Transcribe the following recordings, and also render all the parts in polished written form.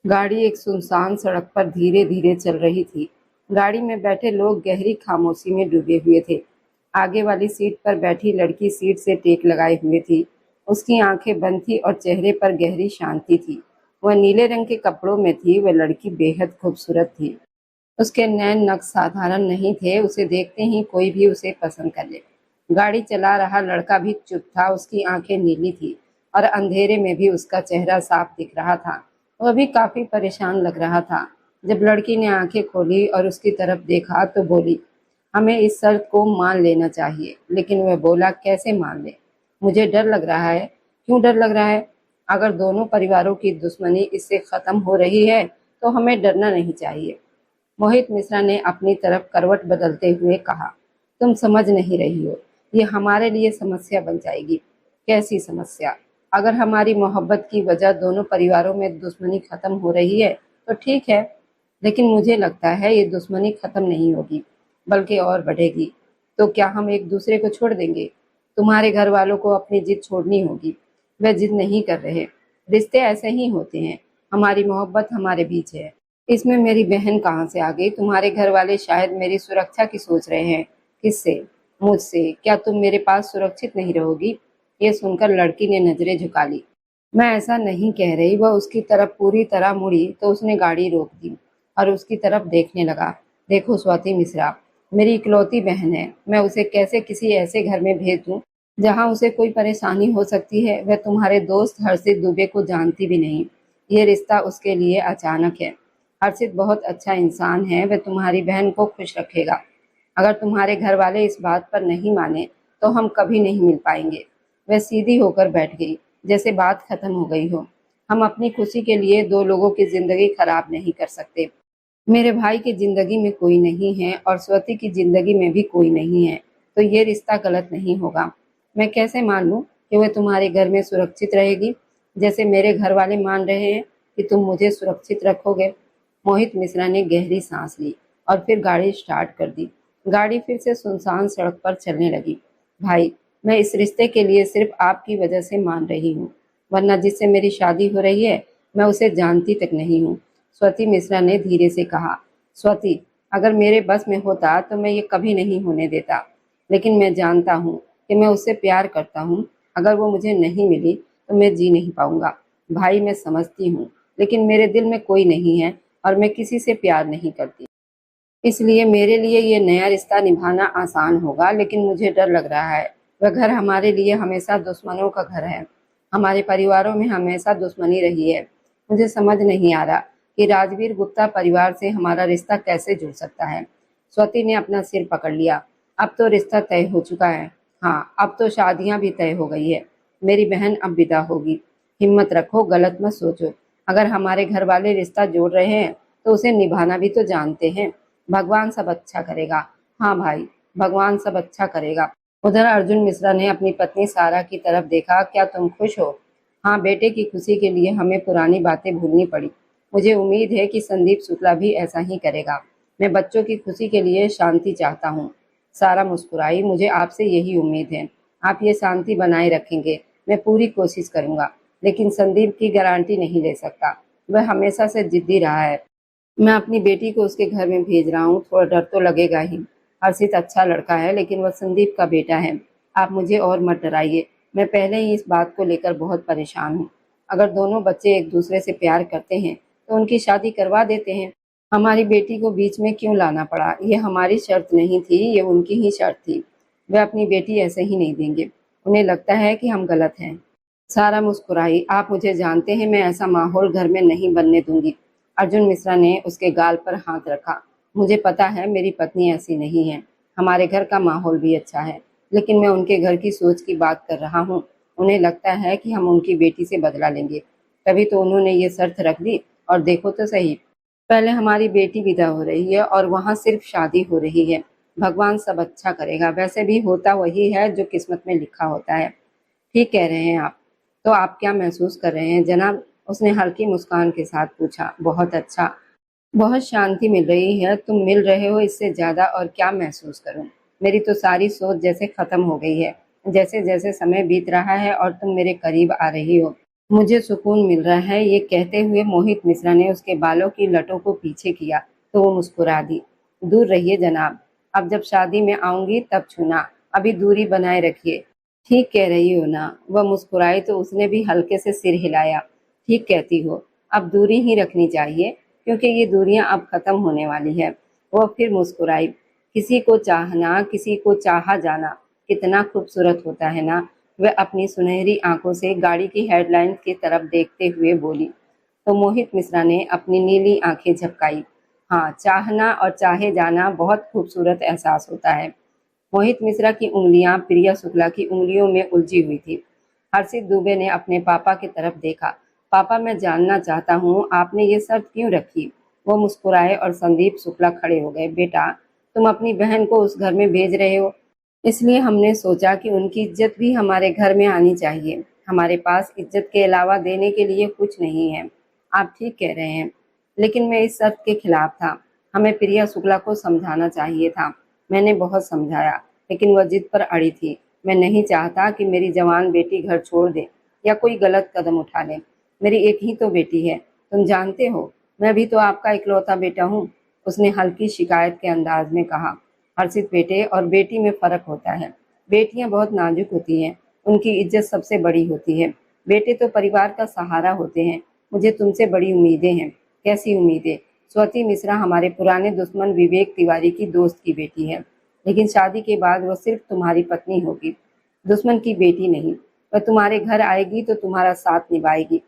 गाड़ी एक सुनसान सड़क पर धीरे धीरे चल रही थी। गाड़ी में बैठे लोग गहरी खामोशी में डूबे हुए थे। आगे वाली सीट पर बैठी लड़की सीट से टेक लगाए हुए थी। उसकी आंखें बंद थी और चेहरे पर गहरी शांति थी। वह नीले रंग के कपड़ों में थी। वह लड़की बेहद खूबसूरत थी। उसके नैन नक्श साधारण नहीं थे। उसे देखते ही कोई भी उसे पसंद कर ले। गाड़ी चला रहा लड़का भी चुप था। उसकी आंखें नीली थी और अंधेरे में भी उसका चेहरा साफ दिख रहा था। वह भी काफी परेशान लग रहा था। जब लड़की ने आंखें खोली और उसकी तरफ देखा तो बोली, हमें इस शर्त को मान लेना चाहिए। लेकिन वह बोला, कैसे मान ले? मुझे डर लग रहा है। क्यों डर लग रहा है? अगर दोनों परिवारों की दुश्मनी इससे खत्म हो रही है तो हमें डरना नहीं चाहिए। मोहित मिश्रा ने अपनी तरफ करवट बदलते हुए कहा, तुम समझ नहीं रही हो। ये हमारे लिए समस्या बन जाएगी। कैसी समस्या? अगर हमारी मोहब्बत की वजह दोनों परिवारों में दुश्मनी खत्म हो रही है तो ठीक है, लेकिन मुझे लगता है ये दुश्मनी खत्म नहीं होगी, बल्कि और बढ़ेगी। तो क्या हम एक दूसरे को छोड़ देंगे? तुम्हारे घर वालों को अपनी जिद छोड़नी होगी। वे जिद नहीं कर रहे। रिश्ते ऐसे ही होते हैं। हमारी मोहब्बत हमारे बीच है। इसमें मेरी बहन कहाँ से आ गई? तुम्हारे घर वाले शायद मेरी सुरक्षा की सोच रहे हैं। किससे? मुझसे। क्या तुम मेरे पास सुरक्षित नहीं रहोगी? ये सुनकर लड़की ने नजरें झुका ली। मैं ऐसा नहीं कह रही। वह उसकी तरफ पूरी तरह मुड़ी तो उसने गाड़ी रोक दी और उसकी तरफ देखने लगा। देखो स्वाति मिश्रा, मेरी इकलौती बहन है। मैं उसे कैसे किसी ऐसे घर में भेज दूं जहां उसे कोई परेशानी हो सकती है? वह तुम्हारे दोस्त हर्षित दुबे को जानती भी नहीं। ये रिश्ता उसके लिए अचानक है। हर्षित बहुत अच्छा इंसान है। वह तुम्हारी बहन को खुश रखेगा। अगर तुम्हारे घर वाले इस बात पर नहीं माने तो हम कभी नहीं मिल पाएंगे। वह सीधी होकर बैठ गई, जैसे बात खत्म हो गई हो। हम अपनी खुशी के लिए दो लोगों की जिंदगी खराब नहीं कर सकते। मेरे भाई की जिंदगी में कोई नहीं है और स्वती की जिंदगी में भी कोई नहीं है, तो ये रिश्ता गलत नहीं होगा। मैं कैसे मान लूं कि वह तुम्हारे घर में सुरक्षित रहेगी, जैसे मेरे घर वाले मान रहे हैं कि तुम मुझे सुरक्षित रखोगे? मोहित मिश्रा ने गहरी सांस ली और फिर गाड़ी स्टार्ट कर दी। गाड़ी फिर से सुनसान सड़क पर चलने लगी। भाई, मैं इस रिश्ते के लिए सिर्फ आपकी वजह से मान रही हूँ, वरना जिससे मेरी शादी हो रही है मैं उसे जानती तक नहीं हूँ। स्वती मिश्रा ने धीरे से कहा, स्वती, अगर मेरे बस में होता तो मैं ये कभी नहीं होने देता। लेकिन मैं जानता हूँ कि मैं उससे प्यार करता हूँ। अगर वो मुझे नहीं मिली तो मैं जी नहीं पाऊंगा। भाई, मैं समझती हूँ, लेकिन मेरे दिल में कोई नहीं है और मैं किसी से प्यार नहीं करती। इसलिए मेरे लिए ये नया रिश्ता निभाना आसान होगा, लेकिन मुझे डर लग रहा है। वह घर हमारे लिए हमेशा दुश्मनों का घर है। हमारे परिवारों में हमेशा दुश्मनी रही है। मुझे समझ नहीं आ रहा कि राजवीर गुप्ता परिवार से हमारा रिश्ता कैसे जुड़ सकता है। स्वती ने अपना सिर पकड़ लिया। अब तो रिश्ता तय हो चुका है। हाँ, अब तो शादियां भी तय हो गई है। मेरी बहन अब विदा होगी। हिम्मत रखो, गलत मत सोचो। अगर हमारे घर वाले रिश्ता जोड़ रहे हैं तो उसे निभाना भी तो जानते हैं। भगवान सब अच्छा करेगा। हाँ भाई, भगवान सब अच्छा करेगा। उधर अर्जुन मिश्रा ने अपनी पत्नी सारा की तरफ देखा। क्या तुम खुश हो? हाँ, बेटे की खुशी के लिए हमें पुरानी बातें भूलनी पड़ी। मुझे उम्मीद है कि संदीप शुक्ला भी ऐसा ही करेगा। मैं बच्चों की खुशी के लिए शांति चाहता हूँ। सारा मुस्कुराई। मुझे आपसे यही उम्मीद है। आप ये शांति बनाए रखेंगे। मैं पूरी कोशिश करूंगा, लेकिन संदीप की गारंटी नहीं ले सकता। वह हमेशा से जिद्दी रहा है। मैं अपनी बेटी को उसके घर में भेज रहा हूँ। थोड़ा डर तो लगेगा ही। हर्षित अच्छा लड़का है, लेकिन वह संदीप का बेटा है। आप मुझे और मत डराइए। मैं पहले ही इस बात को लेकर बहुत परेशान हूँ। अगर दोनों बच्चे एक दूसरे से प्यार करते हैं तो उनकी शादी करवा देते हैं। हमारी बेटी को बीच में क्यों लाना पड़ा? ये हमारी शर्त नहीं थी, ये उनकी ही शर्त थी। वे अपनी बेटी ऐसे ही नहीं देंगे। उन्हें लगता है कि हम गलत हैं। सारा मुस्कुराई। आप मुझे जानते हैं, मैं ऐसा माहौल घर में नहीं बनने दूंगी। अर्जुन मिश्रा ने उसके गाल पर हाथ रखा। मुझे पता है मेरी पत्नी ऐसी नहीं है। हमारे घर का माहौल भी अच्छा है, लेकिन मैं उनके घर की सोच की बात कर रहा हूँ। उन्हें लगता है कि हम उनकी बेटी से बदला लेंगे, तभी तो उन्होंने ये शर्त रख दी। और देखो तो सही, पहले हमारी बेटी विदा हो रही है और वहां सिर्फ शादी हो रही है। भगवान सब अच्छा करेगा। वैसे भी होता वही है जो किस्मत में लिखा होता है। ठीक कह रहे हैं आप। तो आप क्या महसूस कर रहे हैं जनाब? उसने हल्की मुस्कान के साथ पूछा। बहुत अच्छा। बहुत शांति मिल रही है। तुम मिल रहे हो, इससे ज्यादा और क्या महसूस करूं? मेरी तो सारी सोच जैसे खत्म हो गई है। जैसे जैसे समय बीत रहा है और तुम मेरे करीब आ रही हो, मुझे सुकून मिल रहा है। ये कहते हुए मोहित मिश्रा ने उसके बालों की लटों को पीछे किया तो वो मुस्कुरा दी। दूर रहिए जनाब, अब जब शादी में आऊंगी तब छूना, अभी दूरी बनाए रखिए। ठीक कह रही हो ना। वह मुस्कुराई तो उसने भी हल्के से सिर हिलाया। ठीक कहती हो, अब दूरी ही रखनी चाहिए क्योंकि ये दूरियां अब खत्म होने वाली है। वह फिर मुस्कुराई। किसी को चाहना, किसी को चाहा जाना कितना खूबसूरत होता है ना। वह अपनी सुनहरी आंखों से गाड़ी की हेडलाइंस की तरफ देखते हुए बोली। तो मोहित मिश्रा ने अपनी नीली आंखें झपकाई। हाँ, चाहना और चाहे जाना बहुत खूबसूरत एहसास होता है। मोहित मिश्रा की उंगलियां प्रिया शुक्ला की उंगलियों में उलझी हुई थी। हर्षित दुबे ने अपने पापा की तरफ देखा। पापा, मैं जानना चाहता हूँ आपने ये शर्त क्यों रखी। वो मुस्कुराए और संदीप शुक्ला खड़े हो गए। बेटा, तुम अपनी बहन को उस घर में भेज रहे हो, इसलिए हमने सोचा कि उनकी इज्जत भी हमारे घर में आनी चाहिए। हमारे पास इज्जत के अलावा देने के लिए कुछ नहीं है। आप ठीक कह रहे हैं, लेकिन मैं इस शर्त के खिलाफ था। हमें प्रिया शुक्ला को समझाना चाहिए था। मैंने बहुत समझाया, लेकिन वह जिद पर अड़ी थी। मैं नहीं चाहता कि मेरी जवान बेटी घर छोड़ दे या कोई गलत कदम उठा ले। मेरी एक ही तो बेटी है, तुम जानते हो। मैं भी तो आपका इकलौता बेटा हूँ, उसने हल्की शिकायत के अंदाज में कहा। हर्षित, बेटे और बेटी में फर्क होता है। बेटियां बहुत नाजुक होती हैं, उनकी इज्जत सबसे बड़ी होती है। बेटे तो परिवार का सहारा होते हैं। मुझे तुमसे बड़ी उम्मीदें हैं। कैसी उम्मीदें? स्वाति मिश्रा हमारे पुराने दुश्मन विवेक तिवारी की दोस्त की बेटी है, लेकिन शादी के बाद वह सिर्फ तुम्हारी पत्नी होगी, दुश्मन की बेटी नहीं। वह तुम्हारे घर आएगी तो तुम्हारा साथ निभाएगी।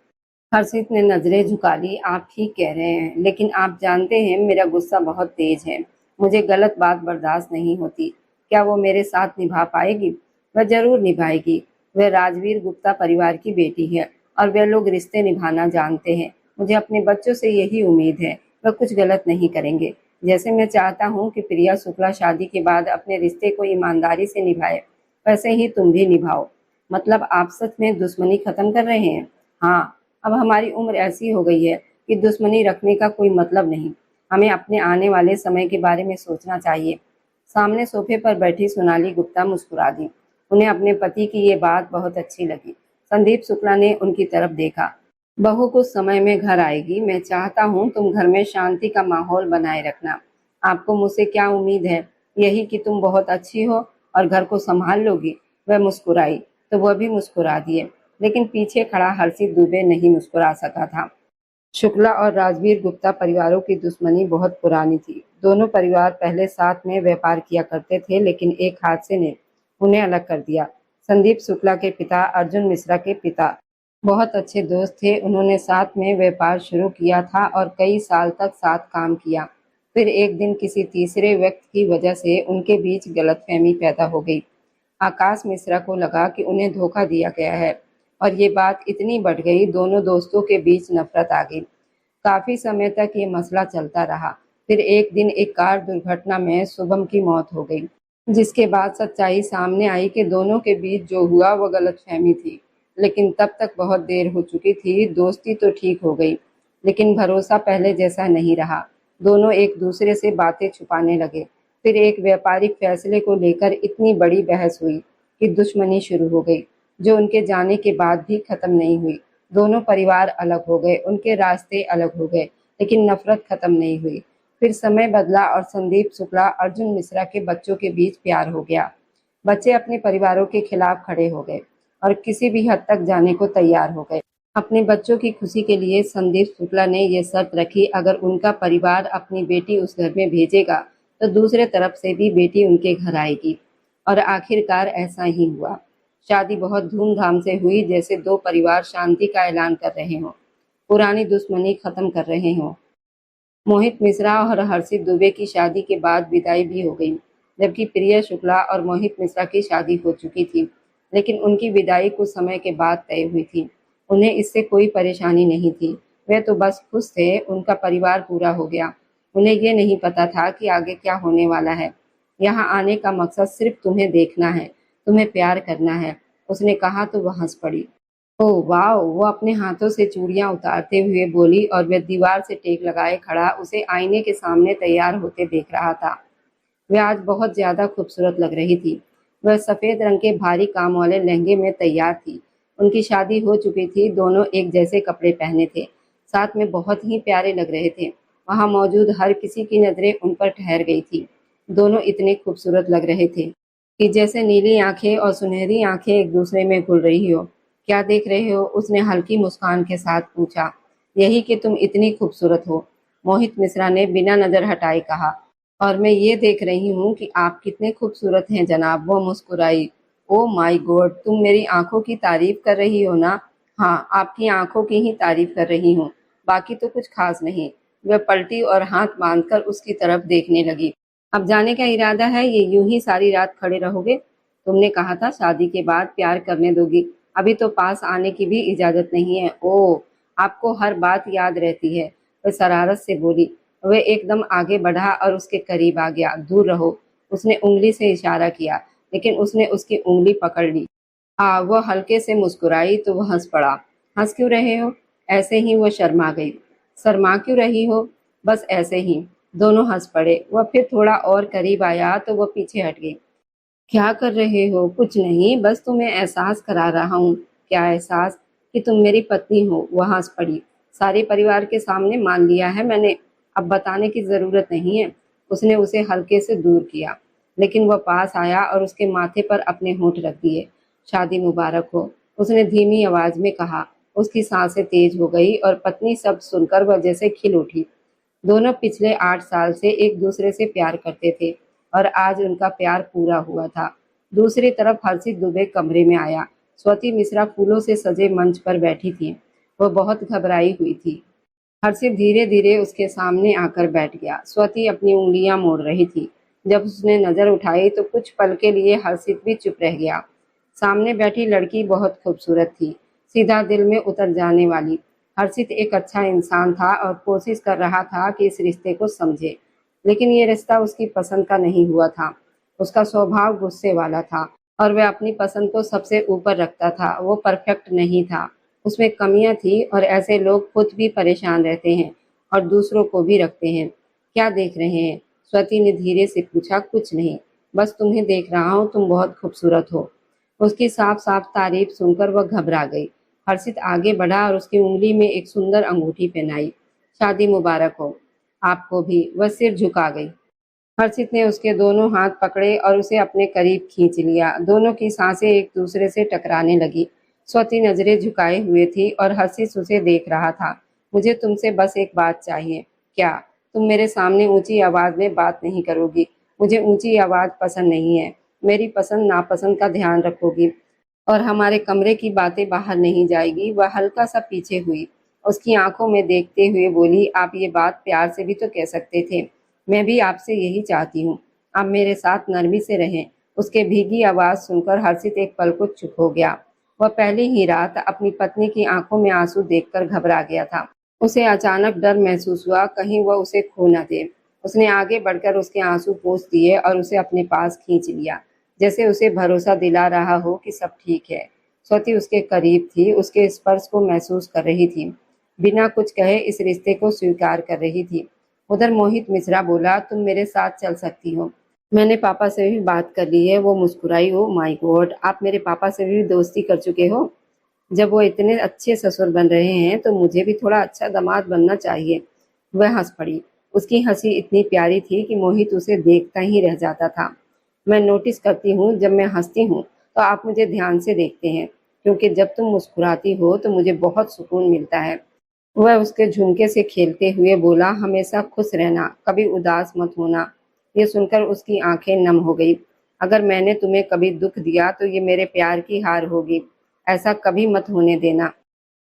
हर्षित ने नजरें झुका ली। आप ठीक कह रहे हैं, लेकिन आप जानते हैं मेरा गुस्सा बहुत तेज है। मुझे गलत बात बर्दाश्त नहीं होती। क्या वो मेरे साथ निभा पाएगी? वह जरूर निभाएगी। वह राजवीर गुप्ता परिवार की बेटी है और वे लोग रिश्ते निभाना जानते हैं। मुझे अपने बच्चों से यही उम्मीद है, वह कुछ गलत नहीं करेंगे। जैसे मैं चाहता हूँ कि प्रिया शुक्ला शादी के बाद अपने रिश्ते को ईमानदारी से निभाए, वैसे ही तुम भी निभाओ। मतलब आप सच में दुश्मनी खत्म कर रहे हैं? हाँ, अब हमारी उम्र ऐसी हो गई है कि दुश्मनी रखने का कोई मतलब नहीं। हमें अपने आने वाले समय के बारे में सोचना चाहिए। सामने सोफे पर बैठी सोनाली गुप्ता मुस्कुरा दी। उन्हें अपने पति की ये बात बहुत अच्छी लगी। संदीप शुक्ला ने उनकी तरफ देखा। बहू कुछ समय में घर आएगी। मैं चाहता हूँ तुम घर में शांति का माहौल बनाए रखना। आपको मुझसे क्या उम्मीद है? यही कि तुम बहुत अच्छी हो और घर को संभाल लोगी। वह मुस्कुराई तो वह भी मुस्कुरा दिए, लेकिन पीछे खड़ा हर्षित दुबे नहीं मुस्कुरा सका था। शुक्ला और राजवीर गुप्ता परिवारों की दुश्मनी बहुत पुरानी थी। दोनों परिवार पहले साथ में व्यापार किया करते थे, लेकिन एक हादसे ने उन्हें अलग कर दिया। संदीप शुक्ला के पिता अर्जुन मिश्रा के पिता बहुत अच्छे दोस्त थे। उन्होंने साथ में व्यापार शुरू किया था और कई साल तक साथ काम किया। फिर एक दिन किसी तीसरे व्यक्ति की वजह से उनके बीच गलतफहमी पैदा हो गई। आकाश मिश्रा को लगा कि उन्हें धोखा दिया गया है और ये बात इतनी बढ़ गई, दोनों दोस्तों के बीच नफरत आ गई। काफी समय तक ये मसला चलता रहा। फिर एक दिन एक कार दुर्घटना में शुभम की मौत हो गई, जिसके बाद सच्चाई सामने आई कि दोनों के बीच जो हुआ वो गलतफहमी थी। लेकिन तब तक बहुत देर हो चुकी थी। दोस्ती तो ठीक हो गई, लेकिन भरोसा पहले जैसा नहीं रहा। दोनों एक दूसरे से बातें छुपाने लगे। फिर एक व्यापारिक फैसले को लेकर इतनी बड़ी बहस हुई कि दुश्मनी शुरू हो गई, जो उनके जाने के बाद भी खत्म नहीं हुई। दोनों परिवार अलग हो गए, उनके रास्ते अलग हो गए, लेकिन नफरत खत्म नहीं हुई। फिर समय बदला और संदीप शुक्ला अर्जुन मिश्रा के बच्चों के बीच प्यार हो गया। बच्चे अपने परिवारों के खिलाफ खड़े हो गए और किसी भी हद तक जाने को तैयार हो गए। अपने बच्चों की खुशी के लिए संदीप शुक्ला ने यह शर्त रखी, अगर उनका परिवार अपनी बेटी उस घर में भेजेगा तो दूसरे तरफ से भी बेटी उनके घर आएगी। और आखिरकार ऐसा ही हुआ। शादी बहुत धूमधाम से हुई, जैसे दो परिवार शांति का ऐलान कर रहे हों, पुरानी दुश्मनी खत्म कर रहे हों। मोहित मिश्रा और हर्षित दुबे की शादी के बाद विदाई भी हो गई, जबकि प्रिया शुक्ला और मोहित मिश्रा की शादी हो चुकी थी, लेकिन उनकी विदाई कुछ समय के बाद तय हुई थी। उन्हें इससे कोई परेशानी नहीं थी। वे तो बस खुश थे, उनका परिवार पूरा हो गया। उन्हें ये नहीं पता था कि आगे क्या होने वाला है। यहाँ आने का मकसद सिर्फ तुम्हें देखना है, तुम्हें प्यार करना है, उसने कहा तो वह हंस पड़ी। ओह वाह! वो अपने हाथों से चूड़ियां उतारते हुए बोली और वह दीवार से टेक लगाए खड़ा उसे आईने के सामने तैयार होते देख रहा था। वह आज बहुत ज्यादा खूबसूरत लग रही थी। वह सफेद रंग के भारी काम वाले लहंगे में तैयार थी। उनकी शादी हो चुकी थी, दोनों एक जैसे कपड़े पहने थे, साथ में बहुत ही प्यारे लग रहे थे। वहां मौजूद हर किसी की नजरें उन पर ठहर गई थी। दोनों इतने खूबसूरत लग रहे थे कि जैसे नीली आंखें और सुनहरी आंखें एक दूसरे में घुल रही हो। क्या देख रहे हो? उसने हल्की मुस्कान के साथ पूछा। यही कि तुम इतनी खूबसूरत हो, मोहित मिश्रा ने बिना नजर हटाए कहा। और मैं ये देख रही हूँ कि आप कितने खूबसूरत हैं जनाब, वो मुस्कुराई। ओ माय गॉड, तुम मेरी आंखों की तारीफ कर रही हो ना? हाँ, आपकी आंखों की ही तारीफ कर रही हूँ, बाकी तो कुछ खास नहीं। वह पलटी और हाथ बांधकर उसकी तरफ देखने लगी। अब जाने का इरादा है? ये यूं ही सारी रात खड़े रहोगे? तुमने कहा था शादी के बाद प्यार करने दोगी, अभी तो पास आने की भी इजाजत नहीं है। ओह, आपको हर बात याद रहती है, वह शरारत से बोली। वह एकदम आगे बढ़ा और उसके करीब आ गया। दूर रहो, उसने उंगली से इशारा किया, लेकिन उसने उसकी उंगली पकड़ ली। वह हल्के से मुस्कुराई तो वह हंस पड़ा। हंस क्यों रहे हो? ऐसे ही। वह शर्मा गई। शर्मा क्यों रही हो? बस ऐसे ही। दोनों हंस पड़े। वह फिर थोड़ा और करीब आया तो वह पीछे हट गई। क्या कर रहे हो? कुछ नहीं, बस तुम्हें एहसास करा रहा हूँ। क्या एहसास? कि तुम मेरी पत्नी हो। वह हंस पड़ी। सारे परिवार के सामने मान लिया है मैंने, अब बताने की जरूरत नहीं है। उसने उसे हल्के से दूर किया, लेकिन वह पास आया और उसके माथे पर अपने होंठ रख दिए। शादी मुबारक हो, उसने धीमी आवाज में कहा। उसकी सांसें तेज हो गई और पत्नी शब्द सुनकर वह जैसे खिल उठी। दोनों पिछले 8 साल से एक दूसरे से प्यार करते थे और आज उनका प्यार पूरा हुआ था। दूसरी तरफ हर्षित दुबे कमरे में आया। स्वाति मिश्रा फूलों से सजे मंच पर बैठी थी। वह बहुत घबराई हुई थी। हर्षित धीरे धीरे उसके सामने आकर बैठ गया। स्वाति अपनी उंगलियां मोड़ रही थी। जब उसने नजर उठाई तो कुछ पल के लिए हर्षित भी चुप रह गया। सामने बैठी लड़की बहुत खूबसूरत थी, सीधा दिल में उतर जाने वाली। हर्षित एक अच्छा इंसान था और कोशिश कर रहा था कि इस रिश्ते को समझे, लेकिन ये रिश्ता उसकी पसंद का नहीं हुआ था। उसका स्वभाव गुस्से वाला था और वह अपनी पसंद को सबसे ऊपर रखता था। वो परफेक्ट नहीं था, उसमें कमियां थी और ऐसे लोग खुद भी परेशान रहते हैं और दूसरों को भी रखते हैं। क्या देख रहे हैं? स्वाति ने धीरे से पूछा। कुछ नहीं, बस तुम्हें देख रहा हूँ, तुम बहुत खूबसूरत हो। उसकी साफ साफ तारीफ सुनकर वह घबरा गई। हर्षित आगे बढ़ा और उसकी उंगली में एक सुंदर अंगूठी पहनाई। शादी मुबारक हो। आपको भी। वह सिर झुका गई। हर्षित ने उसके दोनों हाथ पकड़े और उसे अपने करीब खींच लिया। दोनों की सांसें एक दूसरे से टकराने लगी। स्वाति नजरें झुकाए हुए थी और हर्षित उसे देख रहा था। मुझे तुमसे बस एक बात चाहिए। क्या? तुम मेरे सामने ऊंची आवाज में बात नहीं करोगी? मुझे ऊंची आवाज पसंद नहीं है। मेरी पसंद नापसंद का ध्यान रखोगी और हमारे कमरे की बातें बाहर नहीं जाएगी। वह हल्का सा पीछे हुई, उसकी आंखों में देखते हुए बोली। आप ये बात प्यार से भी तो कह सकते थे। मैं भी आपसे यही चाहती हूँ, आप मेरे साथ नरमी से रहें। उसके भीगी आवाज सुनकर हर्षित एक पल को चुप हो गया। वह पहली ही रात अपनी पत्नी की आंखों में आंसू देखकर घबरा गया था। उसे अचानक डर महसूस हुआ, कहीं वह उसे खो न दे। उसने आगे बढ़कर उसके आंसू पोंछ दिए और उसे अपने पास खींच लिया, जैसे उसे भरोसा दिला रहा हो कि सब ठीक है। स्वाति उसके करीब थी, उसके स्पर्श को महसूस कर रही थी, बिना कुछ कहे इस रिश्ते को स्वीकार कर रही थी। उधर मोहित मिश्रा बोला। तुम मेरे साथ चल सकती हो, मैंने पापा से भी बात कर ली है। वो मुस्कुराई। ओ माय गॉड, आप मेरे पापा से भी दोस्ती कर चुके हो? जब वो इतने अच्छे ससुर बन रहे हैं तो मुझे भी थोड़ा अच्छा दामाद बनना चाहिए। वह हंस पड़ी। उसकी हंसी इतनी प्यारी थी कि मोहित उसे देखता ही रह जाता था। मैं नोटिस करती हूँ जब मैं हंसती हूँ तो आप मुझे ध्यान से देखते हैं, क्योंकि जब तुम मुस्कुराती हो तो मुझे बहुत सुकून मिलता है। वह उसके झुमके से खेलते हुए बोला। हमेशा खुश रहना, कभी उदास मत होना। ये सुनकर उसकी आंखें नम हो गई। अगर मैंने तुम्हें कभी दुख दिया तो ये मेरे प्यार की हार होगी, ऐसा कभी मत होने देना।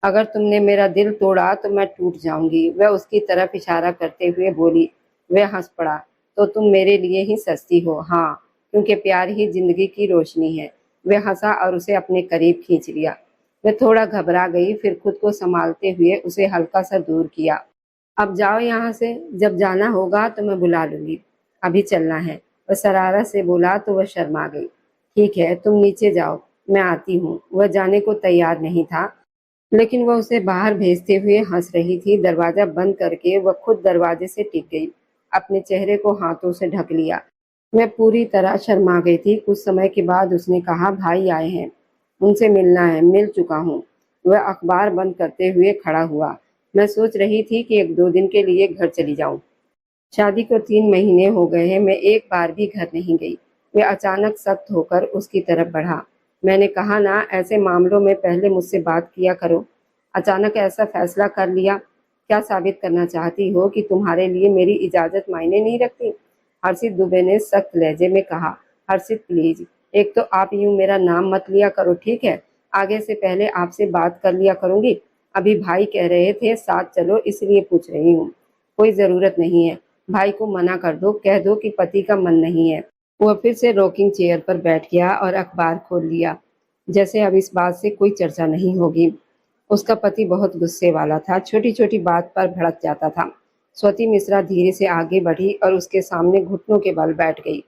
अगर तुमने मेरा दिल तोड़ा तो मैं टूट जाऊंगी। वह उसकी तरफ इशारा करते हुए बोली। वह हंस पड़ा। तो तुम मेरे लिए ही सस्ती हो? हाँ, क्योंकि प्यार ही जिंदगी की रोशनी है। वह हंसा और उसे अपने करीब खींच लिया। वह थोड़ा घबरा गई, फिर खुद को संभालते हुए उसे हल्का सा दूर किया। अब जाओ यहाँ से, जब जाना होगा तो मैं बुला लूंगी, अभी चलना है। वह शरारत से बोला तो वह शर्मा गई। ठीक है, तुम नीचे जाओ, मैं आती हूँ। वह जाने को तैयार नहीं था, लेकिन वह उसे बाहर भेजते हुए हंस रही थी। दरवाजा बंद करके वह खुद दरवाजे से टिक गई, अपने चेहरे को हाथों से ढक लिया। मैं पूरी तरह शर्मा गई थी। कुछ समय के बाद उसने कहा। भाई आए हैं। उनसे मिलना है, मिल चुका हूँ। वह अखबार बंद करते हुए खड़ा हुआ। मैं सोच रही थी कि 1-2 दिन के लिए घर चली जाऊं। शादी को 3 महीने हो गए हैं, मैं एक बार भी घर नहीं गई। वे अचानक सख्त होकर उसकी तरफ बढ़ा। मैंने कहा ना, ऐसे मामलों में पहले मुझसे बात किया करो। अचानक ऐसा फैसला कर लिया। क्या साबित करना चाहती हो कि तुम्हारे लिए मेरी इजाजत मायने नहीं रखती? हर्षित दुबे ने सख्त लहजे में कहा। हर्षित प्लीज, एक तो आप यूं मेरा नाम मत लिया करो, ठीक है? आगे से पहले आपसे बात कर लिया करूंगी। अभी भाई कह रहे थे साथ चलो, इसलिए पूछ रही हूँ। कोई जरूरत नहीं है। भाई को मना कर दो, कह दो कि पति का मन नहीं है। वह फिर से रॉकिंग चेयर पर बैठ गया और अखबार खोल लिया, जैसे अब इस बात से कोई चर्चा नहीं होगी। उसका पति बहुत गुस्से वाला था, छोटी छोटी बात पर भड़क जाता था। स्वाति मिश्रा धीरे से आगे बढ़ी और उसके सामने घुटनों के बल बैठ गई।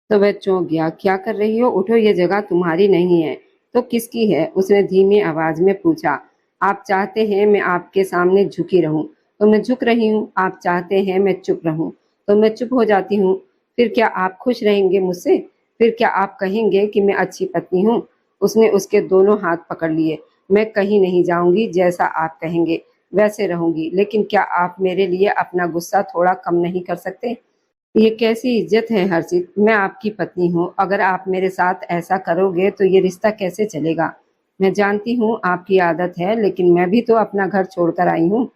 तो वह चौंक गया। क्या कर रही हो? उठो, ये जगह तुम्हारी नहीं है। तो किसकी है? उसने धीमी आवाज में पूछा। आप चाहते हैं मैं आपके सामने झुकी रहूं तो मैं झुक रही हूं, आप चाहते हैं मैं चुप रहूं तो मैं चुप हो जाती हूँ। फिर क्या आप खुश रहेंगे मुझसे? फिर क्या आप कहेंगे कि मैं अच्छी पत्नी हूँ? उसने उसके दोनों हाथ पकड़ लिए। मैं कहीं नहीं जाऊंगी, जैसा आप कहेंगे वैसे रहूंगी, लेकिन क्या आप मेरे लिए अपना गुस्सा थोड़ा कम नहीं कर सकते? ये कैसी इज्जत है हर्षित? मैं आपकी पत्नी हूँ, अगर आप मेरे साथ ऐसा करोगे तो ये रिश्ता कैसे चलेगा? मैं जानती हूँ आपकी आदत है, लेकिन मैं भी तो अपना घर छोड़कर आई हूँ,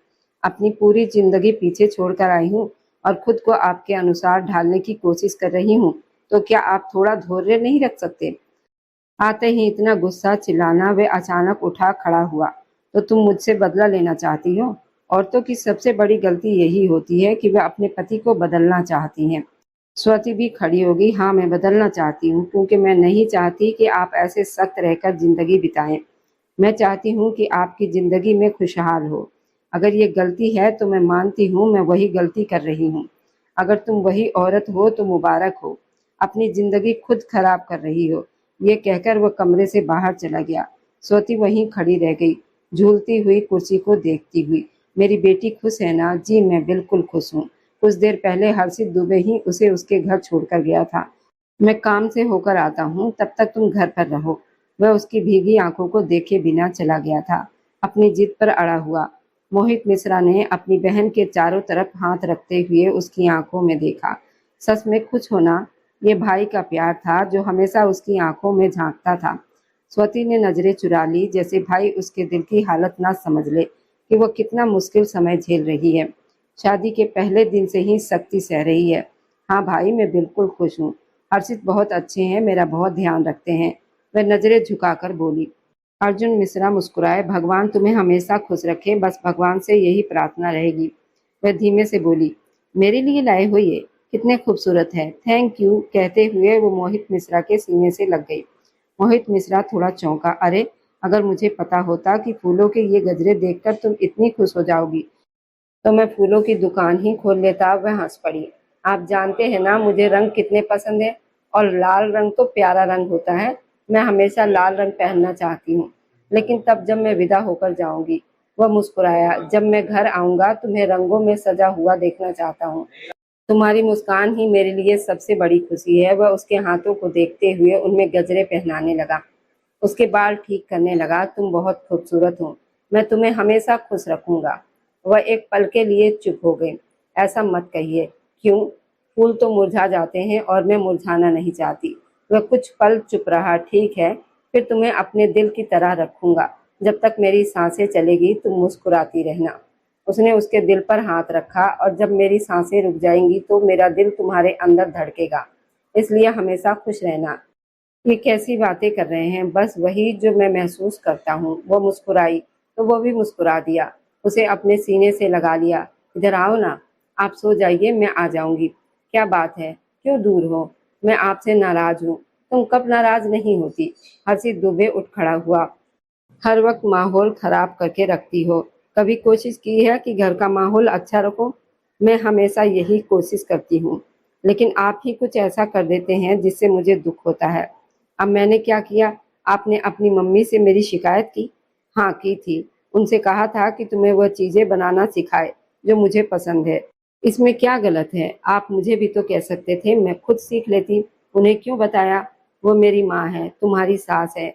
अपनी पूरी जिंदगी पीछे छोड़कर आई हूँ और खुद को आपके अनुसार ढालने की कोशिश कर रही हूँ। तो क्या आप थोड़ा धैर्य नहीं रख सकते? आते ही इतना गुस्सा चिल्लाना। वे अचानक उठा खड़ा हुआ। तो तुम मुझसे बदला लेना चाहती हो? औरतों की सबसे बड़ी गलती यही होती है कि वे अपने पति को बदलना चाहती हैं। स्वाति भी खड़ी होगी। हाँ, मैं बदलना चाहती हूँ, क्योंकि मैं नहीं चाहती कि आप ऐसे सख्त रहकर जिंदगी बिताएं। मैं चाहती हूँ कि आपकी जिंदगी में खुशहाल हो। अगर ये गलती है तो मैं मानती हूँ मैं वही गलती कर रही हूँ। अगर तुम वही औरत हो तो मुबारक हो। अपनी जिंदगी खुद खराब कर रही हो। ये कहकर वह कमरे से बाहर चला गया। स्वाति वहीं खड़ी रह गई, झूलती हुई कुर्सी को देखती हुई। मेरी बेटी खुश है ना? जी मैं बिल्कुल खुश हूँ। कुछ देर पहले हर्षित दुबे ही उसे उसके घर छोड़कर गया था। मैं काम से होकर आता हूँ, तब तक तुम घर पर रहो। वह उसकी भीगी आंखों को देखे बिना चला गया था, अपनी जिद पर अड़ा हुआ। मोहित मिश्रा ने अपनी बहन के चारों तरफ हाथ रखते हुए उसकी आंखों में देखा। सच में खुश होना, ये भाई का प्यार था जो हमेशा उसकी आंखों में झांकता था। स्वाति ने नजरें चुरा ली, जैसे भाई उसके दिल की हालत ना समझ ले कि वह कितना मुश्किल समय झेल रही है। शादी के पहले दिन से ही सख्ती सह रही है। हाँ भाई, मैं बिल्कुल खुश हूँ। हर्षित बहुत अच्छे हैं, मेरा बहुत ध्यान रखते हैं। वह नजरें झुकाकर बोली। अर्जुन मिश्रा मुस्कुराए। भगवान तुम्हें हमेशा खुश रखे, बस भगवान से यही प्रार्थना रहेगी। वह धीमे से बोली। मेरे लिए लाए हो ये? कितने खूबसूरत है। थैंक यू, कहते हुए वो मोहित मिश्रा के सीने से लग गई। मोहित मिश्रा थोड़ा चौंका। अरे, अगर मुझे पता होता कि फूलों के ये गजरे देखकर तुम इतनी खुश हो जाओगी तो मैं फूलों की दुकान ही खोल लेता। वह हंस पड़ी। आप जानते हैं ना मुझे रंग कितने पसंद है, और लाल रंग तो प्यारा रंग होता है। मैं हमेशा लाल रंग पहनना चाहती हूँ, लेकिन तब जब मैं विदा होकर जाऊंगी। वह मुस्कुराया। जब मैं घर आऊंगा तुम्हें रंगों में सजा हुआ देखना चाहता हूँ। तुम्हारी मुस्कान ही मेरे लिए सबसे बड़ी खुशी है। वह उसके हाथों को देखते हुए उनमें गजरे पहनाने लगा, उसके बाल ठीक करने लगा। तुम बहुत खूबसूरत हो, मैं तुम्हें हमेशा खुश रखूंगा। वह एक पल के लिए चुप हो गई। ऐसा मत कहिए। क्यों? फूल तो मुरझा जाते हैं और मैं मुरझाना नहीं चाहती। वह कुछ पल चुप रहा। ठीक है, फिर तुम्हें अपने दिल की तरह रखूंगा। जब तक मेरी सांसें चलेगी तुम मुस्कुराती रहना। उसने उसके दिल पर हाथ रखा। और जब मेरी सांसें रुक जाएंगी तो मेरा दिल तुम्हारे अंदर धड़केगा, इसलिए हमेशा खुश रहना। ये कैसी बातें कर रहे हैं? बस वही जो मैं महसूस करता हूँ। वो मुस्कुराई तो वो भी मुस्कुरा दिया, उसे अपने सीने से लगा लिया। इधर आओ ना, आप सो जाइए, मैं आ जाऊंगी। क्या बात है, क्यों दूर हो? मैं आपसे नाराज हूँ। तुम कब नाराज नहीं होती? हर्षित दुबे उठ खड़ा हुआ। हर वक्त माहौल खराब करके रखती हो। कभी कोशिश की है कि घर का माहौल अच्छा रखो? मैं हमेशा यही कोशिश करती हूँ, लेकिन आप ही कुछ ऐसा कर देते हैं जिससे मुझे दुख होता है। अब मैंने क्या किया? आपने अपनी मम्मी से मेरी शिकायत की? हाँ, की थी। उनसे कहा था कि तुम्हें वह चीजें बनाना सिखाए जो मुझे पसंद है। इसमें क्या गलत है? आप मुझे भी तो कह सकते थे, मैं खुद सीख लेती। उन्हें क्यों बताया? वो मेरी माँ है, तुम्हारी सास है।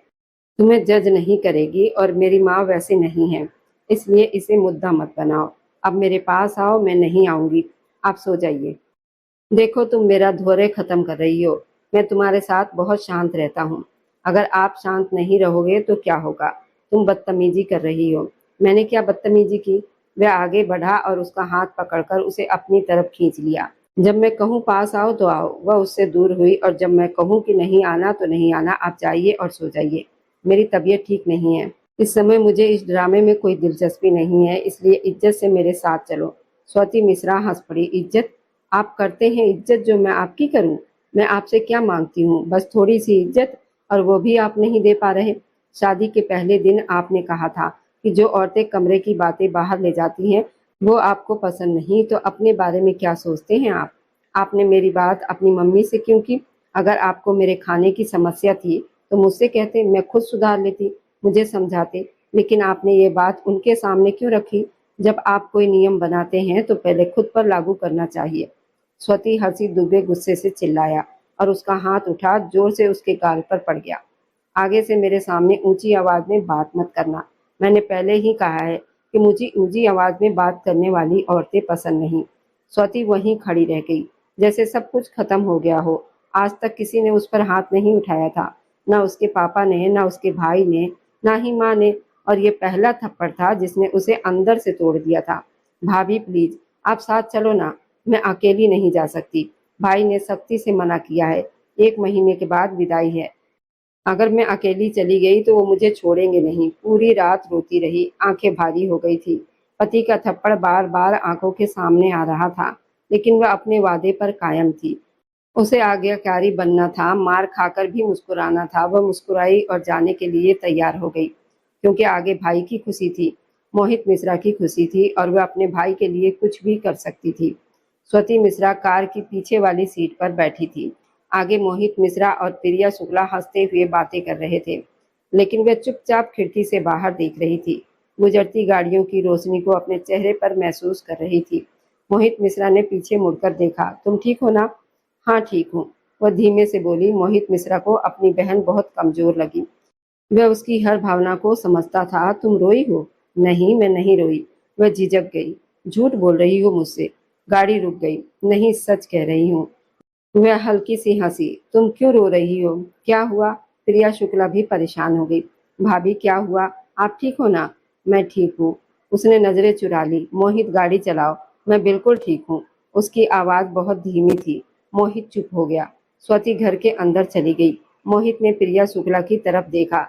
तुम्हें जज नहीं करेगी और मेरी माँ वैसे नहीं है, इसलिए इसे मुद्दा मत बनाओ। अब मेरे पास आओ, मैं नहीं आऊंगी। आप सो जाइए। देखो, तुम मेरा धैर्य खत्म कर रही हो। मैं तुम्हारे साथ बहुत शांत रहता हूँ। अगर आप शांत नहीं रहोगे तो क्या होगा? तुम बदतमीजी कर रही हो। मैंने क्या बदतमीजी की? वह आगे बढ़ा और उसका हाथ पकड़कर उसे अपनी तरफ खींच लिया। जब मैं कहूँ पास आओ तो आओ। वह उससे दूर हुई और जब मैं कहूँ कि नहीं आना तो नहीं आना, आप जाइए और सो जाइए। मेरी तबीयत ठीक नहीं है। इस समय मुझे इस ड्रामे में कोई दिलचस्पी नहीं है, इसलिए इज्जत से मेरे साथ चलो। स्वाति मिश्रा हंस पड़ी। इज्जत? आप करते हैं इज्जत जो मैं आपकी करूं? मैं आपसे क्या मांगती हूँ? बस थोड़ी सी इज्जत, और वो भी आप नहीं दे पा रहे। शादी के पहले दिन आपने कहा था कि जो औरतें कमरे की बातें बाहर ले जाती हैं वो आपको पसंद नहीं, तो अपने बारे में क्या सोचते हैं आप? आपने मेरी बात अपनी मम्मी से क्यों की? अगर आपको मेरे खाने की समस्या थी तो मुझसे कहते, मैं खुद सुधार लेती, मुझे समझाते। लेकिन आपने ये बात उनके सामने क्यों रखी? जब आप कोई नियम बनाते हैं तो पहले खुद पर लागू करना चाहिए। स्वती हंसी दुबे गुस्से से चिल्लाया और उसका हाथ उठा जोर से उसके गाल पर पड़ गया। आगे से मेरे सामने ऊंची आवाज में बात मत करना। मैंने पहले ही कहा है कि मुझे ऊंची आवाज में बात करने वाली औरतें पसंद नहीं। स्वती वहीं खड़ी रह गई, जैसे सब कुछ खत्म हो गया हो। आज तक किसी ने उस पर हाथ नहीं उठाया था, ना उसके पापा ने, ना उसके भाई ने, ना ही माँ ने। और ये पहला थप्पड़ था जिसने उसे अंदर से तोड़ दिया था। भाभी प्लीज, आप साथ चलो ना। मैं अकेली नहीं जा सकती। भाई ने सख्ती से मना किया है। 1 महीने के बाद विदाई है। अगर मैं अकेली चली गई तो वो मुझे छोड़ेंगे नहीं। पूरी रात रोती रही, आंखें भारी हो गई थी। पति का थप्पड़ बार बार आंखों के सामने आ रहा था, लेकिन वह अपने वादे पर कायम थी। उसे आज्ञाकारी बनना था, मार खाकर भी मुस्कुराना था। वह मुस्कुराई और जाने के लिए तैयार हो गई, क्योंकि आगे भाई की खुशी थी, मोहित मिश्रा की खुशी थी, और वह अपने भाई के लिए कुछ भी कर सकती थी। स्वती मिश्रा कार की पीछे वाली सीट पर बैठी थी। आगे मोहित मिश्रा और प्रिया शुक्ला हंसते हुए बातें कर रहे थे, लेकिन वह चुपचाप खिड़की से बाहर देख रही थी। गुजरती गाड़ियों की रोशनी को अपने चेहरे पर महसूस कर रही थी। मोहित मिश्रा ने पीछे मुड़कर देखा। तुम ठीक हो ना? हाँ ठीक हूँ, वह धीमे से बोली। मोहित मिश्रा को अपनी बहन बहुत कमजोर लगी। वह उसकी हर भावना को समझता था। तुम रोई हो? नहीं, मैं नहीं रोई। वह झिझक गई। झूठ बोल रही हो मुझसे? गाड़ी रुक गई। नहीं, सच कह रही हूँ। वह हल्की सी हंसी। तुम क्यों रो रही हो? क्या हुआ? प्रिया शुक्ला भी परेशान हो गई। भाभी क्या हुआ? आप ठीक हो ना? मैं ठीक हूँ। उसने नजरें चुरा ली। मोहित गाड़ी चलाओ। मैं बिल्कुल ठीक हूँ। उसकी आवाज बहुत धीमी थी। मोहित चुप हो गया। स्वती घर के अंदर चली गई। मोहित ने प्रिया शुक्ला की तरफ देखा,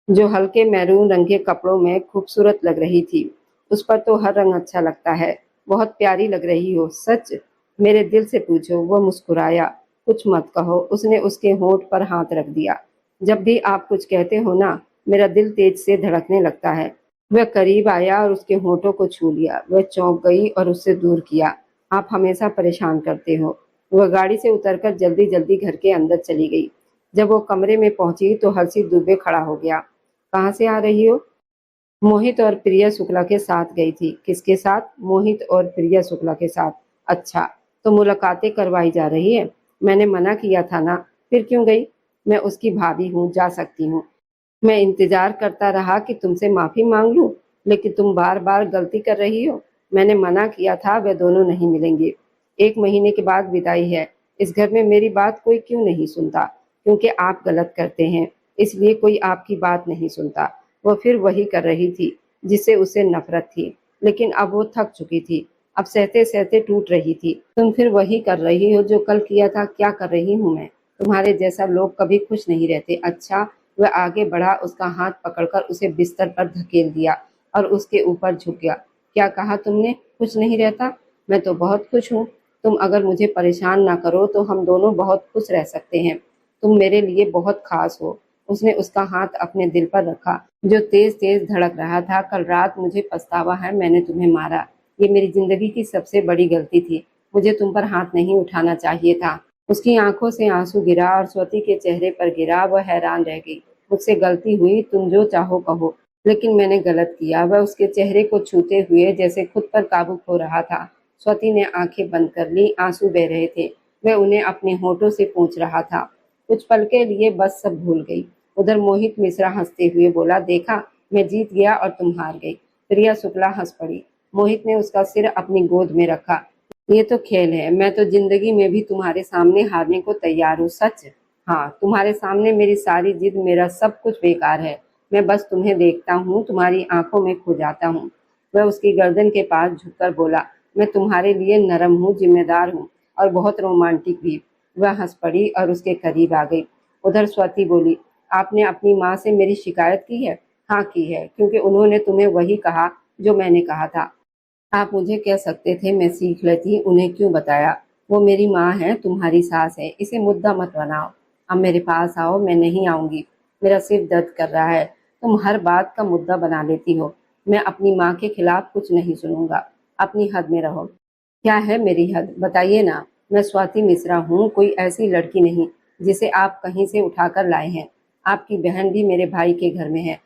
जो हल्के मैरून रंग के कपड़ों में खूबसूरत लग रही थी। उस पर तो हर रंग अच्छा लगता है। बहुत प्यारी लग रही हो। सच? मेरे दिल से पूछो। वह मुस्कुराया। कुछ मत कहो। उसने उसके होंठ पर हाथ रख दिया। जब भी आप कुछ कहते हो ना, मेरा दिल तेज से धड़कने लगता है। वह करीब आया और उसके होठों को छू लिया। वह चौंक गई और उससे दूर किया। आप हमेशा परेशान करते हो। वह गाड़ी से उतरकर जल्दी जल्दी घर के अंदर चली गई। जब वो कमरे में पहुंची तो हर्षी दुबे खड़ा हो गया। कहाँ से आ रही हो? मोहित और प्रिया शुक्ला के साथ गई थी। किसके साथ? मोहित और प्रिया शुक्ला के साथ। अच्छा, तो मुलाकातें करवाई जा रही है। मैंने मना किया था ना, फिर क्यों गई? मैं उसकी भाभी हूँ, जा सकती हूँ। मैं इंतजार करता रहा कि तुमसे माफी मांग लूं, लेकिन तुम बार बार गलती कर रही हो। मैंने मना किया था, वे दोनों नहीं मिलेंगे। 1 महीने के बाद विदाई है। इस घर में मेरी बात कोई क्यों नहीं सुनता? क्योंकि आप गलत करते हैं, इसलिए कोई आपकी बात नहीं सुनता। वह फिर वही कर रही थी जिससे उसे नफरत थी, लेकिन अब वो थक चुकी थी। अब सहते सहते टूट रही थी। तुम फिर वही कर रही हो जो कल किया था। क्या कर रही हूँ मैं? तुम्हारे जैसा लोग कभी खुश नहीं रहते। अच्छा। वह आगे बढ़ा, उसका हाथ पकड़कर उसे बिस्तर पर धकेल दिया और उसके ऊपर झुक गया। क्या कहा तुमने? कुछ नहीं रहता? मैं तो बहुत खुश हूँ। तुम अगर मुझे परेशान ना करो तो हम दोनों बहुत खुश रह सकते हैं। तुम मेरे लिए बहुत खास हो। उसने उसका हाथ अपने दिल पर रखा, जो तेज तेज धड़क रहा था। कल रात मुझे पछतावा है, मैंने तुम्हें मारा। ये मेरी जिंदगी की सबसे बड़ी गलती थी। मुझे तुम पर हाथ नहीं उठाना चाहिए था। उसकी आंखों से आंसू गिरा और स्वती के चेहरे पर गिरा। वह हैरान रह गई। मुझसे गलती हुई, तुम जो चाहो कहो, लेकिन मैंने गलत किया। वह उसके चेहरे को छूते हुए जैसे खुद पर काबू खो रहा था। स्वती ने आंखें बंद कर ली। आंसू बह रहे थे। वह उन्हें अपने होठों से पूछ रहा था। कुछ पल के लिए बस सब भूल गई। उधर मोहित मिश्रा हंसते हुए बोला, देखा, मैं जीत गया और तुम हार गई। प्रिया शुक्ला हंस पड़ी। मोहित ने उसका सिर अपनी गोद में रखा। ये तो खेल है, मैं तो जिंदगी में भी तुम्हारे सामने हारने को तैयार हूँ। सच, हाँ, तुम्हारे सामने मेरी सारी जिद, मेरा सब कुछ बेकार है। मैं बस तुम्हें देखता हूँ, तुम्हारी आंखों में खो जाता हूँ। वह उसकी गर्दन के पास झुककर बोला, मैं तुम्हारे लिए नरम हूँ, जिम्मेदार हूँ और बहुत रोमांटिक भी। वह हंस पड़ी और उसके करीब आ गई। उधर स्वाति बोली, आपने अपनी माँ से मेरी शिकायत की है? हाँ की है, क्योंकि उन्होंने तुम्हें वही कहा जो मैंने कहा था। आप मुझे कह सकते थे, मैं सीख लेती, उन्हें क्यों बताया? वो मेरी माँ है, तुम्हारी सास है, इसे मुद्दा मत बनाओ। अब मेरे पास आओ। मैं नहीं आऊंगी, मेरा सिर दर्द कर रहा है। तुम हर बात का मुद्दा बना लेती हो। मैं अपनी माँ के खिलाफ कुछ नहीं सुनूंगा। अपनी हद में रहो। क्या है मेरी हद, बताइए ना। मैं स्वाति मिश्रा हूँ, कोई ऐसी लड़की नहीं जिसे आप कहीं से उठाकर लाए हैं। आपकी बहन भी मेरे भाई के घर में है।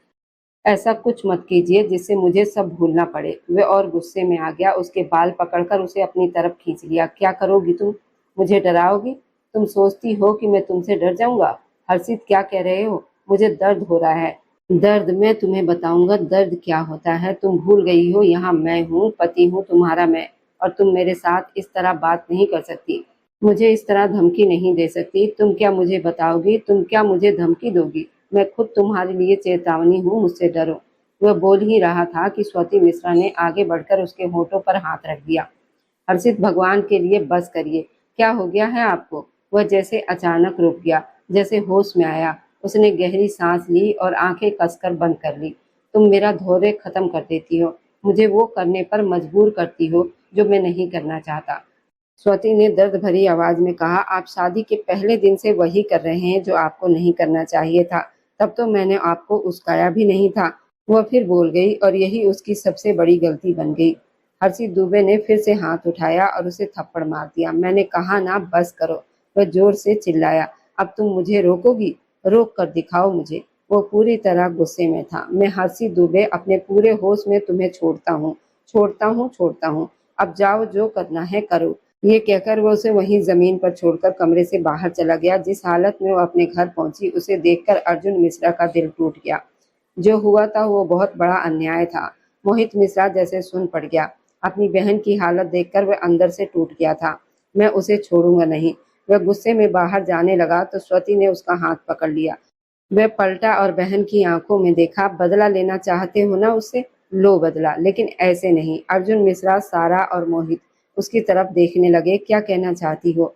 ऐसा कुछ मत कीजिए जिससे मुझे सब भूलना पड़े। वह और गुस्से में आ गया। उसके बाल पकड़कर उसे अपनी तरफ खींच लिया। क्या करोगी तुम? मुझे डराओगी? तुम सोचती हो कि मैं तुमसे डर जाऊंगा? हर्षित, क्या कह रहे हो? मुझे दर्द हो रहा है। दर्द मैं तुम्हें बताऊंगा, दर्द क्या होता है। तुम भूल गई हो, यहाँ मैं हूँ, पति हूँ तुम्हारा मैं, और तुम मेरे साथ इस तरह बात नहीं कर सकती। मुझे इस तरह धमकी नहीं दे सकती। तुम क्या मुझे बताओगी? तुम क्या मुझे धमकी दोगी? मैं खुद तुम्हारे लिए चेतावनी हूँ, मुझसे डरो। वह बोल ही रहा था कि स्वाति मिश्रा ने आगे बढ़कर उसके होठों पर हाथ रख दिया। हर्षित, भगवान के लिए बस करिए। क्या हो गया है आपको? वह जैसे अचानक रुक गया, जैसे होश में आया। उसने गहरी सांस ली और आंखें कसकर बंद कर ली। तुम मेरा धैर्य खत्म कर देती हो, मुझे वो करने पर मजबूर करती हो जो मैं नहीं करना चाहता। स्वाति ने दर्द भरी आवाज में कहा, आप शादी के पहले दिन से वही कर रहे हैं जो आपको नहीं करना चाहिए था। तब तो मैंने आपको उस्काया भी नहीं था। वह फिर बोल गई और यही उसकी सबसे बड़ी गलती बन गई। हर्षित दुबे ने फिर से हाथ उठाया और उसे थप्पड़ मार दिया। मैंने कहा ना, बस करो। वह जोर से चिल्लाया। अब तुम मुझे रोकोगी? रोक कर दिखाओ मुझे। वो पूरी तरह गुस्से में था। मैं हर्षित दुबे अपने पूरे होश में तुम्हें छोड़ता हूँ, छोड़ता हूँ, छोड़ता हूँ। अब जाओ, जो करना है करो। ये कहकर वो उसे वहीं जमीन पर छोड़कर कमरे से बाहर चला गया। जिस हालत में वो अपने घर पहुंची, उसे देखकर अर्जुन मिश्रा का दिल टूट गया। जो हुआ था वो बहुत बड़ा अन्याय था। मोहित मिश्रा जैसे सुन पड़ गया। अपनी बहन की हालत देखकर वह अंदर से टूट गया था। मैं उसे छोड़ूंगा नहीं। वह गुस्से में बाहर जाने लगा तो स्वाति ने उसका हाथ पकड़ लिया। वह पलटा और बहन की आंखों में देखा। बदला लेना चाहते हो ना उससे? लो बदला, लेकिन ऐसे नहीं। अर्जुन मिश्रा, सारा और मोहित उसकी तरफ देखने लगे। क्या कहना चाहती हो?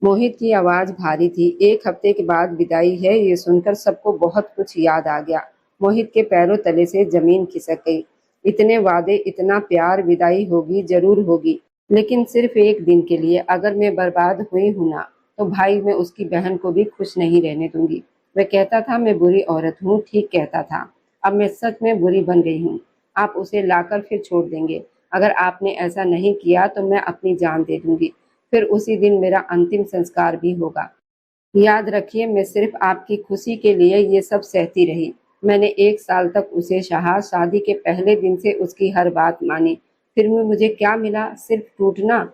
मोहित की आवाज भारी थी। एक हफ्ते के बाद विदाई है, ये सुनकर सबको बहुत कुछ याद आ गया। मोहित के पैरों तले से जमीन खिसक गई। इतने वादे, इतना प्यार, विदाई होगी, जरूर होगी, लेकिन सिर्फ एक दिन के लिए। अगर मैं बर्बाद हुई हूं ना, तो भाई मैं उसकी बहन को भी खुश नहीं रहने दूंगी। वह कहता था मैं बुरी औरत हूँ, ठीक कहता था। अब मैं सच में बुरी बन गई हूँ। आप उसे लाकर फिर छोड़ देंगे। अगर आपने ऐसा नहीं किया तो मैं अपनी जान दे दूंगी। फिर उसी दिन मेरा अंतिम संस्कार भी होगा। याद रखिए, मैं सिर्फ आपकी खुशी के लिए ये सब सहती रही। मैंने 1 साल तक उसे सहा। शादी के पहले दिन से उसकी हर बात मानी। फिर में मुझे क्या मिला? सिर्फ टूटना।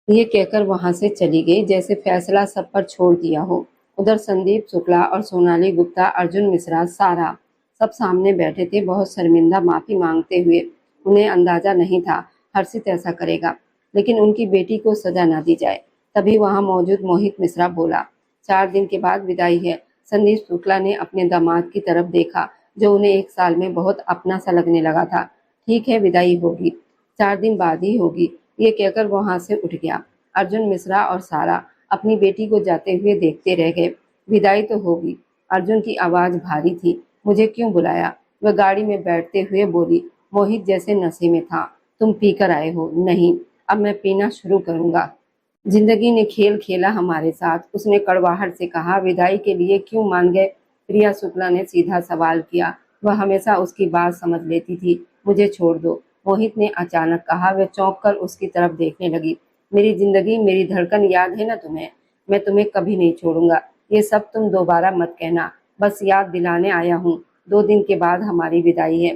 ये कहकर वहां से चली गई, जैसे फैसला सब पर छोड़ दिया हो। उधर संदीप शुक्ला और सोनाली गुप्ता, अर्जुन मिश्रा, सारा सब सामने बैठे थे, बहुत शर्मिंदा, माफी मांगते हुए। उन्हें अंदाजा नहीं था हर्षित ऐसा करेगा, लेकिन उनकी बेटी को सजा ना दी जाए। तभी वहां मौजूद मोहित मिश्रा बोला, 4 दिन के बाद विदाई है। संदीप शुक्ला ने अपने दामाद की तरफ देखा, जो उन्हें 1 साल में बहुत अपना सा लगने लगा था। ठीक है, विदाई होगी, 4 दिन बाद ही होगी, ये कहकर वहां से उठ गया। अर्जुन मिश्रा और सारा अपनी बेटी को जाते हुए देखते रह गए। विदाई तो होगी। अर्जुन की आवाज भारी थी। मुझे क्यों बुलाया? वह गाड़ी में बैठते हुए बोली। मोहित जैसे नशे में था। तुम पीकर आए हो? नहीं, अब मैं पीना शुरू करूंगा। जिंदगी ने खेल खेला हमारे साथ, उसने कड़वाहट से कहा। विदाई के लिए क्यों मान गए? प्रिया शुक्ला ने सीधा सवाल किया। वह हमेशा उसकी बात समझ लेती थी। मुझे छोड़ दो, मोहित ने अचानक कहा। वह चौंक कर उसकी तरफ देखने लगी। मेरी जिंदगी, मेरी धड़कन, याद है ना तुम्हें? मैं तुम्हें कभी नहीं छोड़ूंगा। ये सब तुम दोबारा मत कहना, बस याद दिलाने आया हूँ। 2 दिन के बाद हमारी विदाई है।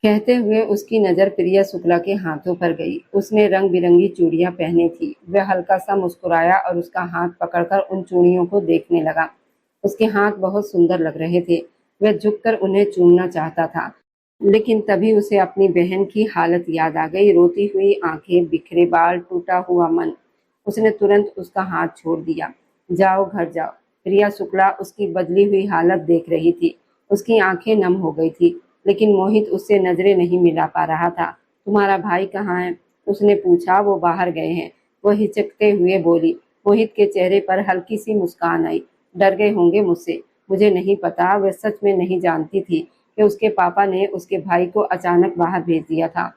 कहते हुए उसकी नजर प्रिया शुक्ला के हाथों पर गई। उसने रंग बिरंगी चूड़ियां पहनी थी। वह हल्का सा मुस्कुराया और उसका हाथ पकड़कर उन चूड़ियों को देखने लगा। उसके हाथ बहुत सुंदर लग रहे थे। वह झुककर उन्हें चूमना चाहता था, लेकिन तभी उसे अपनी बहन की हालत याद आ गई। रोती हुई आंखें, बिखरे बाल, टूटा हुआ मन। उसने तुरंत उसका हाथ छोड़ दिया। जाओ, घर जाओ। प्रिया शुक्ला उसकी बदली हुई हालत देख रही थी। उसकी आंखें नम हो गई थी, लेकिन मोहित उससे नजरें नहीं मिला पा रहा था। तुम्हारा भाई कहाँ है? उसने पूछा। वो बाहर गए हैं, वो हिचकते हुए बोली। मोहित के चेहरे पर हल्की सी मुस्कान आई। डर गए होंगे मुझसे। मुझे नहीं पता। वह सच में नहीं जानती थी कि उसके पापा ने उसके भाई को अचानक बाहर भेज दिया था।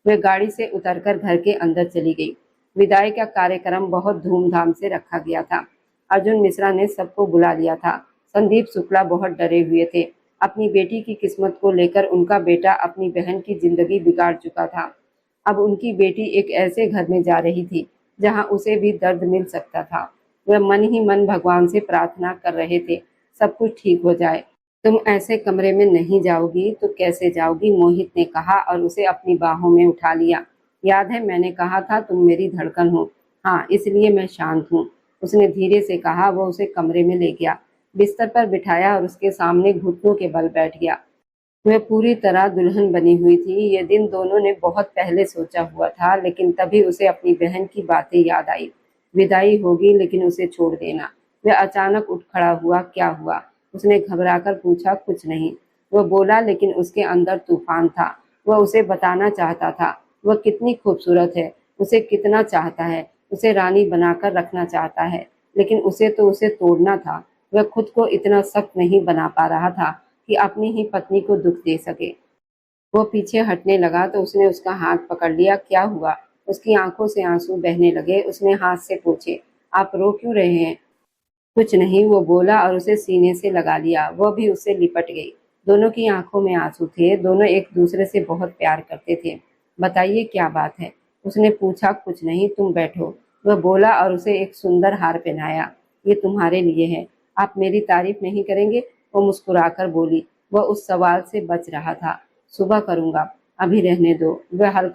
वह गाड़ी से उतरकर घर के अंदर चली गई। विदाई का कार्यक्रम बहुत धूमधाम से रखा गया था। अर्जुन मिश्रा ने सबको बुला लिया था। संदीप शुक्ला बहुत डरे हुए थे। अपनी बेटी की किस्मत को लेकर उनका बेटा अपनी बहन की जिंदगी बिगाड़ चुका था। अब उनकी बेटी एक ऐसे घर में जा रही थी जहां उसे भी दर्द मिल सकता था। वह मन ही मन भगवान से प्रार्थना कर रहे थे, सब कुछ ठीक हो जाए। तुम ऐसे कमरे में नहीं जाओगी तो कैसे जाओगी? मोहित ने कहा और उसे अपनी बाहों में उठा लिया। याद है मैंने कहा था तुम मेरी धड़कन हो। हाँ, इसलिए मैं शांत हूँ, उसने धीरे से कहा। वो उसे कमरे में ले गया, बिस्तर पर बिठाया और उसके सामने घुटनों के बल बैठ गया। वह पूरी तरह दुल्हन बनी हुई थी। ये दिन दोनों ने बहुत पहले सोचा हुआ था, लेकिन तभी उसे अपनी बहन की बातें याद आई। विदाई होगी, लेकिन उसे छोड़ देना। वह अचानक उठ खड़ा हुआ। क्या हुआ? उसने घबराकर पूछा। कुछ नहीं, वह बोला, लेकिन उसके अंदर तूफान था। वह उसे बताना चाहता था वह कितनी खूबसूरत है, उसे कितना चाहता है, उसे रानी बनाकर रखना चाहता है, लेकिन उसे तो उसे तोड़ना था। वह खुद को इतना सख्त नहीं बना पा रहा था कि अपनी ही पत्नी को दुख दे सके। वो पीछे हटने लगा तो उसने उसका हाथ पकड़ लिया। क्या हुआ? उसकी आंखों से आंसू बहने लगे। उसने हाथ से पूछे। आप रो क्यों रहे हैं? कुछ नहीं, वो बोला और उसे सीने से लगा लिया। वह भी उससे लिपट गई। दोनों की आंखों में आंसू थे। दोनों एक दूसरे से बहुत प्यार करते थे। बताइए क्या बात है? उसने पूछा। कुछ नहीं, तुम बैठो, वह बोला और उसे एक सुंदर हार पहनाया। ये तुम्हारे लिए है। आप मेरी तारीफ नहीं करेंगे? वो मुस्कुराकर बोली। वह उस सवाल से बच रहा था। सुबह करूंगा, अभी रहने दो। वह हल्का